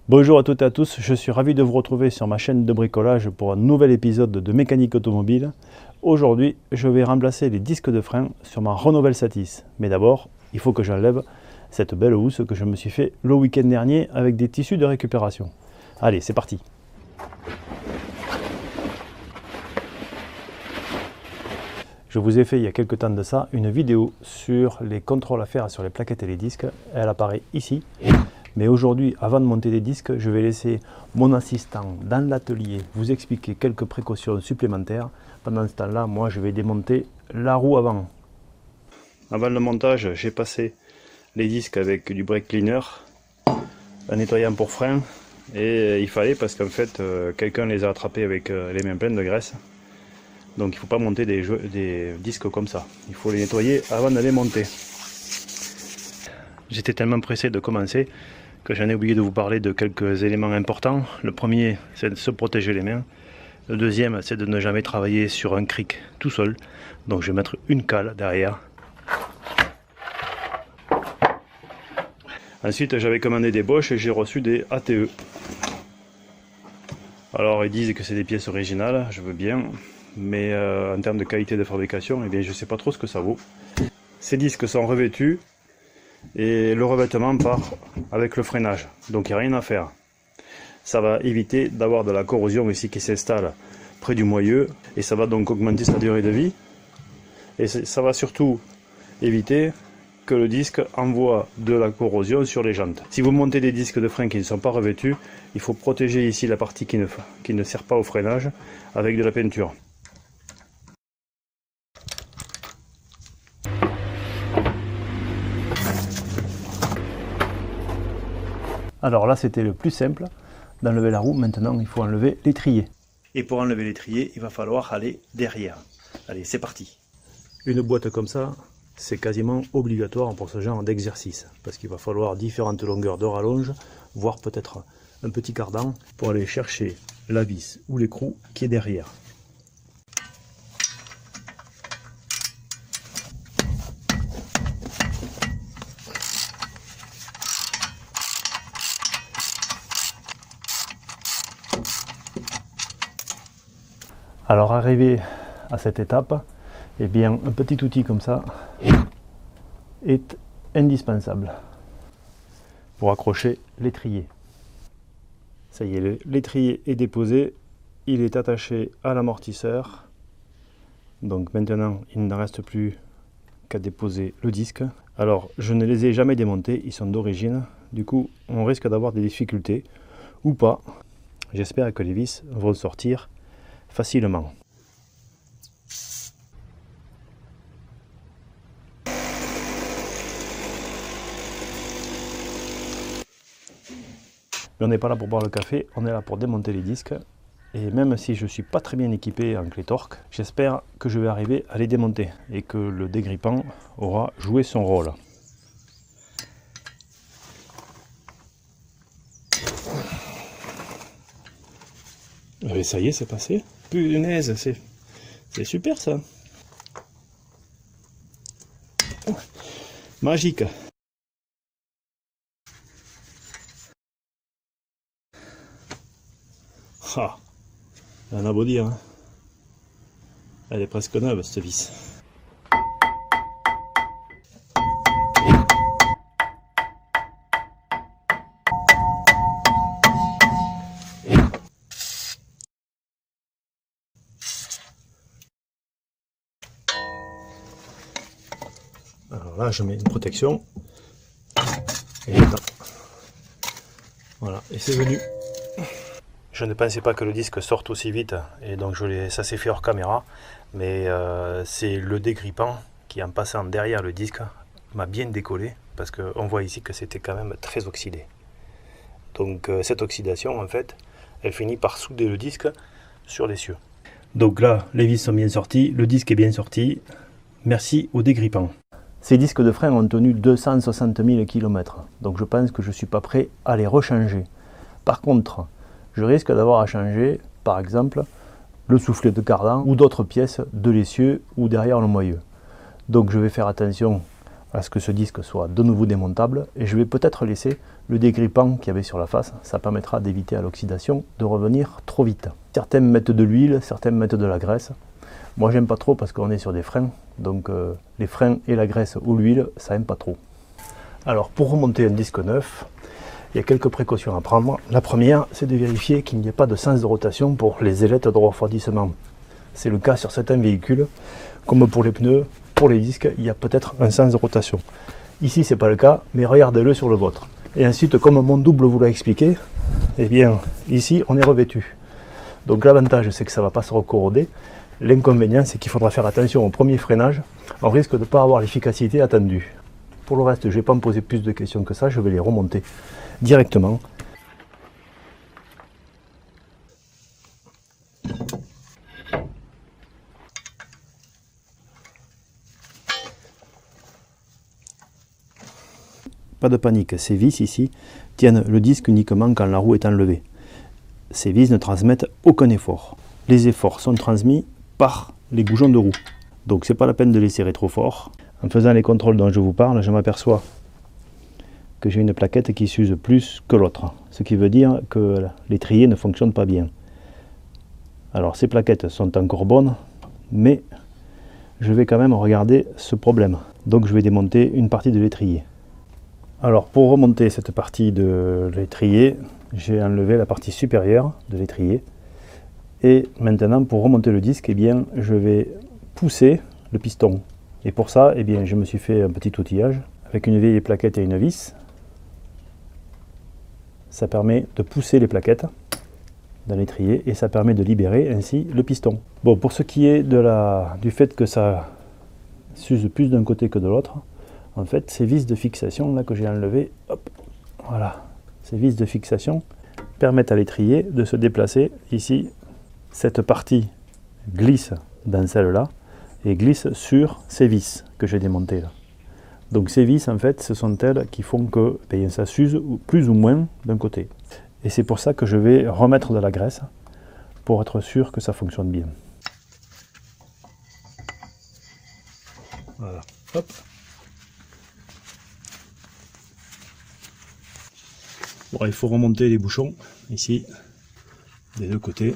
Bonjour à toutes et à tous, je suis ravi de vous retrouver sur ma chaîne de bricolage pour un nouvel épisode de mécanique automobile. Aujourd'hui, je vais remplacer les disques de frein sur ma Renault Velsatis. Mais d'abord, il faut que j'enlève cette belle housse que je me suis fait le week-end dernier avec des tissus de récupération. Allez, c'est parti! Je vous ai fait il y a quelques temps de ça une vidéo sur les contrôles à faire sur les plaquettes et les disques. Elle apparaît ici. Mais aujourd'hui, avant de monter les disques, je vais laisser mon assistant dans l'atelier vous expliquer quelques précautions supplémentaires. Pendant ce temps-là, moi je vais démonter la roue avant. Avant le montage, j'ai passé les disques avec du brake cleaner, un nettoyant pour frein. Et il fallait parce qu'en fait, quelqu'un les a attrapés avec les mains pleines de graisse. Donc il ne faut pas monter des disques comme ça. Il faut les nettoyer avant de les monter. J'étais tellement pressé de commencer que j'en ai oublié de vous parler de quelques éléments importants. Le premier, c'est de se protéger les mains. Le deuxième, c'est de ne jamais travailler sur un cric tout seul. Donc je vais mettre une cale derrière. Ensuite, j'avais commandé des Bosch et j'ai reçu des ATE. Alors ils disent que c'est des pièces originales, je veux bien. Mais en termes de qualité de fabrication, eh bien, je ne sais pas trop ce que ça vaut. Ces disques sont revêtus et le revêtement part avec le freinage, donc il n'y a rien à faire. Ça va éviter d'avoir de la corrosion ici qui s'installe près du moyeu et ça va donc augmenter sa durée de vie. Et ça va surtout éviter que le disque envoie de la corrosion sur les jantes. Si vous montez des disques de frein qui ne sont pas revêtus, il faut protéger ici la partie qui ne sert pas au freinage avec de la peinture. Alors là, c'était le plus simple d'enlever la roue. Maintenant, il faut enlever l'étrier. Et pour enlever l'étrier, il va falloir aller derrière. Allez, c'est parti. Une boîte comme ça, c'est quasiment obligatoire pour ce genre d'exercice. Parce qu'il va falloir différentes longueurs de rallonge, voire peut-être un petit cardan pour aller chercher la vis ou l'écrou qui est derrière. Alors arrivé à cette étape, eh bien un petit outil comme ça est indispensable pour accrocher l'étrier. Ça y est, l'étrier est déposé, il est attaché à l'amortisseur. Donc maintenant il ne reste plus qu'à déposer le disque. Alors je ne les ai jamais démontés, ils sont d'origine, du coup on risque d'avoir des difficultés ou pas. J'espère que les vis vont sortir facilement. Mais on n'est pas là pour boire le café, on est là pour démonter les disques. Et même si je ne suis pas très bien équipé en clé torque, j'espère que je vais arriver à les démonter et que le dégrippant aura joué son rôle. Et ça y est, c'est passé. Punaise, c'est super ça. Magique. Ah, on a beau dire, hein. Elle est presque neuve cette vis. Alors là, je mets une protection. Et j'attends. Voilà, et c'est venu. Je ne pensais pas que le disque sorte aussi vite, et donc ça s'est fait hors caméra. Mais c'est le dégrippant qui, en passant derrière le disque, m'a bien décollé, parce qu'on voit ici que c'était quand même très oxydé. Donc cette oxydation, en fait, elle finit par souder le disque sur l'essieu. Donc là, les vis sont bien sorties, le disque est bien sorti. Merci au dégrippant. Ces disques de frein ont tenu 260 000 km, donc je pense que je ne suis pas prêt à les rechanger. Par contre, je risque d'avoir à changer, par exemple, le soufflet de cardan ou d'autres pièces de l'essieu ou derrière le moyeu. Donc je vais faire attention à ce que ce disque soit de nouveau démontable et je vais peut-être laisser le dégrippant qu'il y avait sur la face, ça permettra d'éviter à l'oxydation de revenir trop vite. Certains mettent de l'huile, certains mettent de la graisse. Moi j'aime pas trop parce qu'on est sur des freins, donc les freins et la graisse ou l'huile, ça aime pas trop. Alors pour remonter un disque neuf, il y a quelques précautions à prendre. La première, c'est de vérifier qu'il n'y ait pas de sens de rotation pour les ailettes de refroidissement. C'est le cas sur certains véhicules, comme pour les pneus, pour les disques, il y a peut-être un sens de rotation. Ici c'est pas le cas, mais regardez-le sur le vôtre. Et ensuite, comme mon double vous l'a expliqué, eh bien ici on est revêtu. Donc l'avantage c'est que ça ne va pas se recorroder. L'inconvénient c'est qu'il faudra faire attention au premier freinage. On risque de ne pas avoir l'efficacité attendue. Pour le reste, je ne vais pas me poser plus de questions que ça, je vais les remonter directement. Pas de panique, ces vis ici tiennent le disque uniquement quand la roue est enlevée. Ces vis ne transmettent aucun effort. Les efforts sont transmis par les goujons de roue. Donc c'est pas la peine de les serrer trop fort. En faisant les contrôles dont je vous parle, je m'aperçois que j'ai une plaquette qui s'use plus que l'autre. Ce qui veut dire que l'étrier ne fonctionne pas bien. Alors ces plaquettes sont encore bonnes, mais je vais quand même regarder ce problème. Donc je vais démonter une partie de l'étrier. Alors pour remonter cette partie de l'étrier, j'ai enlevé la partie supérieure de l'étrier. Et maintenant pour remonter le disque, eh bien, je vais pousser le piston. Et pour ça, eh bien, je me suis fait un petit outillage avec une vieille plaquette et une vis. Ça permet de pousser les plaquettes dans l'étrier et ça permet de libérer ainsi le piston. Bon, pour ce qui est du fait que ça s'use plus d'un côté que de l'autre, en fait, ces vis de fixation là que j'ai enlevées, hop, voilà, ces vis de fixation permettent à l'étrier de se déplacer ici. Cette partie glisse dans celle-là et glisse sur ces vis que j'ai démontées là. Donc ces vis, en fait, ce sont elles qui font que ça s'use plus ou moins d'un côté. Et c'est pour ça que je vais remettre de la graisse pour être sûr que ça fonctionne bien. Voilà, hop. Bon, il faut remonter les bouchons ici des deux côtés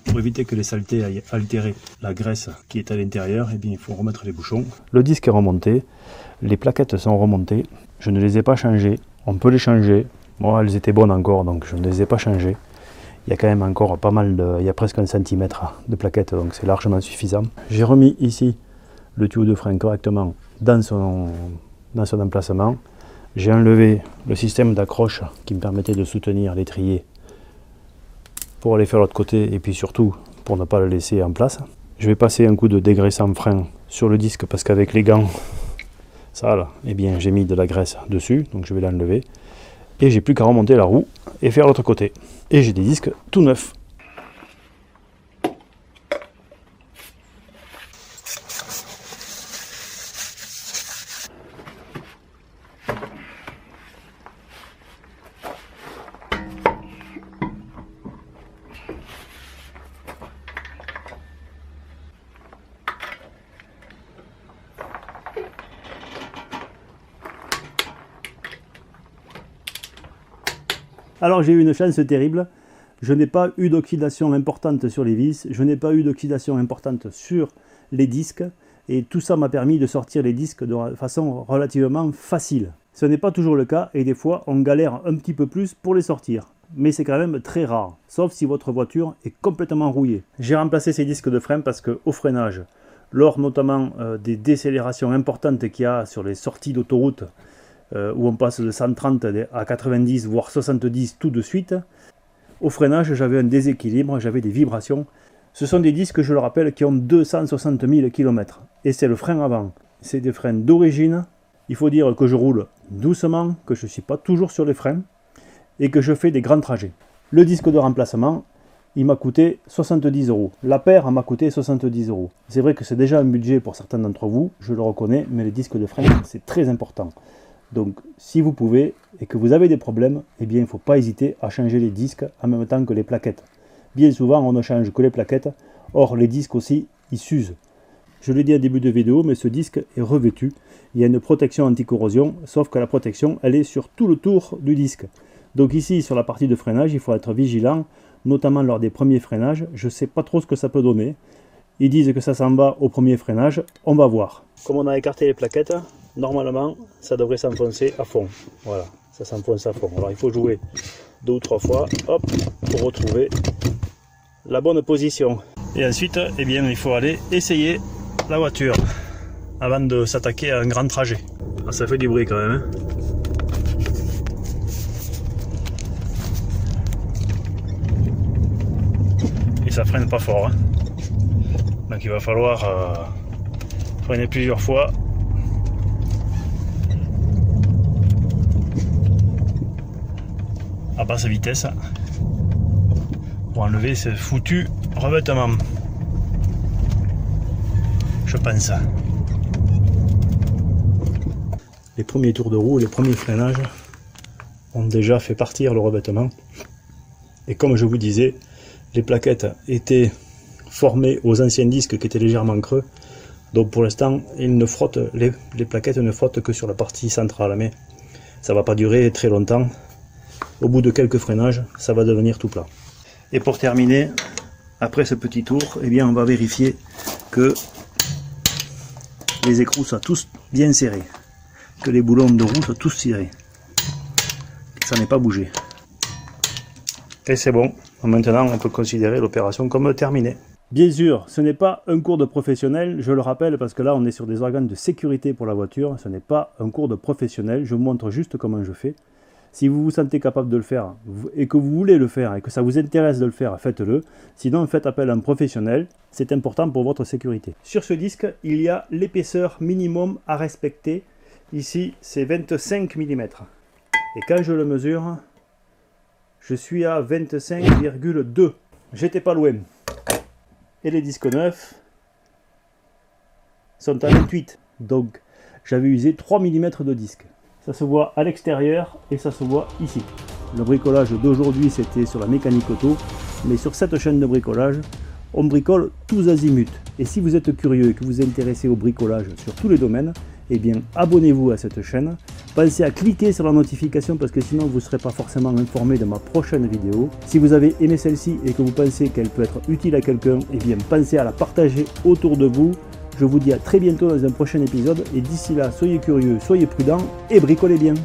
pour éviter que les saletés aillent altérer la graisse qui est à l'intérieur. Et bien il faut remettre les bouchons. Le disque est remonté, les plaquettes sont remontées, je ne les ai pas changées. On peut les changer, moi elles étaient bonnes encore donc je ne les ai pas changées. Il y a quand même encore pas mal il y a presque 1 cm de plaquettes, donc c'est largement suffisant. J'ai remis ici le tuyau de frein correctement dans son emplacement. J'ai enlevé le système d'accroche qui me permettait de soutenir l'étrier pour aller faire l'autre côté et puis surtout pour ne pas le laisser en place. Je vais passer un coup de dégraissant frein sur le disque parce qu'avec les gants, ça là, eh bien j'ai mis de la graisse dessus, donc je vais l'enlever. Et j'ai plus qu'à remonter la roue et faire l'autre côté. Et j'ai des disques tout neufs. Alors j'ai eu une chance terrible, je n'ai pas eu d'oxydation importante sur les vis, je n'ai pas eu d'oxydation importante sur les disques, et tout ça m'a permis de sortir les disques de façon relativement facile. Ce n'est pas toujours le cas, et des fois on galère un petit peu plus pour les sortir. Mais c'est quand même très rare, sauf si votre voiture est complètement rouillée. J'ai remplacé ces disques de frein parce qu'au freinage, lors notamment des décélérations importantes qu'il y a sur les sorties d'autoroute, où on passe de 130 à 90 voire 70 tout de suite, au freinage j'avais un déséquilibre, j'avais des vibrations. Ce sont des disques, je le rappelle, qui ont 260 000 km et c'est le frein avant. C'est des freins d'origine. Il faut dire que je roule doucement, que je ne suis pas toujours sur les freins et que je fais des grands trajets. Le disque de remplacement, il m'a coûté 70 €. La paire m'a coûté 70 €. C'est vrai que c'est déjà un budget pour certains d'entre vous, je le reconnais, mais les disques de frein c'est très important. Donc si vous pouvez et que vous avez des problèmes, eh bien il ne faut pas hésiter à changer les disques en même temps que les plaquettes. Bien souvent on ne change que les plaquettes, or les disques aussi ils s'usent. Je l'ai dit en début de vidéo, mais ce disque est revêtu. Il y a une protection anti-corrosion, sauf que la protection, elle est sur tout le tour du disque. Donc ici, sur la partie de freinage, il faut être vigilant, notamment lors des premiers freinages. Je ne sais pas trop ce que ça peut donner. Ils disent que ça s'en va au premier freinage, on va voir. Comme on a écarté les plaquettes, normalement, ça devrait s'enfoncer à fond. Voilà, ça s'enfonce à fond. Alors il faut jouer 2 ou 3 fois, hop, pour retrouver la bonne position. Et ensuite, eh bien, il faut aller essayer la voiture avant de s'attaquer à un grand trajet. Ah, ça fait du bruit quand même. Hein. Et ça freine pas fort. Hein. Donc il va falloir freiner plusieurs fois. À basse vitesse pour enlever ce foutu revêtement. Je pense. Les premiers tours de roue, les premiers freinages ont déjà fait partir le revêtement. Et comme je vous disais, les plaquettes étaient formées aux anciens disques qui étaient légèrement creux. Donc pour l'instant, les plaquettes ne frottent que sur la partie centrale. Mais ça ne va pas durer très longtemps. Au bout de quelques freinages, ça va devenir tout plat. Et pour terminer, après ce petit tour, eh bien, on va vérifier que les écrous soient tous bien serrés, que les boulons de roue soient tous serrés, que ça n'ait pas bougé. Et c'est bon, maintenant on peut considérer l'opération comme terminée. Bien sûr, ce n'est pas un cours de professionnel, je le rappelle, parce que là on est sur des organes de sécurité pour la voiture, ce n'est pas un cours de professionnel, je vous montre juste comment je fais. Si vous vous sentez capable de le faire et que vous voulez le faire et que ça vous intéresse de le faire, faites-le. Sinon, faites appel à un professionnel. C'est important pour votre sécurité. Sur ce disque, il y a l'épaisseur minimum à respecter. Ici, c'est 25 mm. Et quand je le mesure, je suis à 25,2. J'étais pas loin. Et les disques neufs sont à 28. Donc, j'avais usé 3 mm de disque. Ça se voit à l'extérieur et ça se voit ici. Le bricolage d'aujourd'hui, c'était sur la mécanique auto, mais sur cette chaîne de bricolage, on bricole tous azimuts. Et si vous êtes curieux et que vous êtes intéressé au bricolage sur tous les domaines, eh bien abonnez-vous à cette chaîne. Pensez à cliquer sur la notification parce que sinon vous ne serez pas forcément informé de ma prochaine vidéo. Si vous avez aimé celle-ci et que vous pensez qu'elle peut être utile à quelqu'un, eh bien pensez à la partager autour de vous. Je vous dis à très bientôt dans un prochain épisode et d'ici là, soyez curieux, soyez prudents et bricolez bien.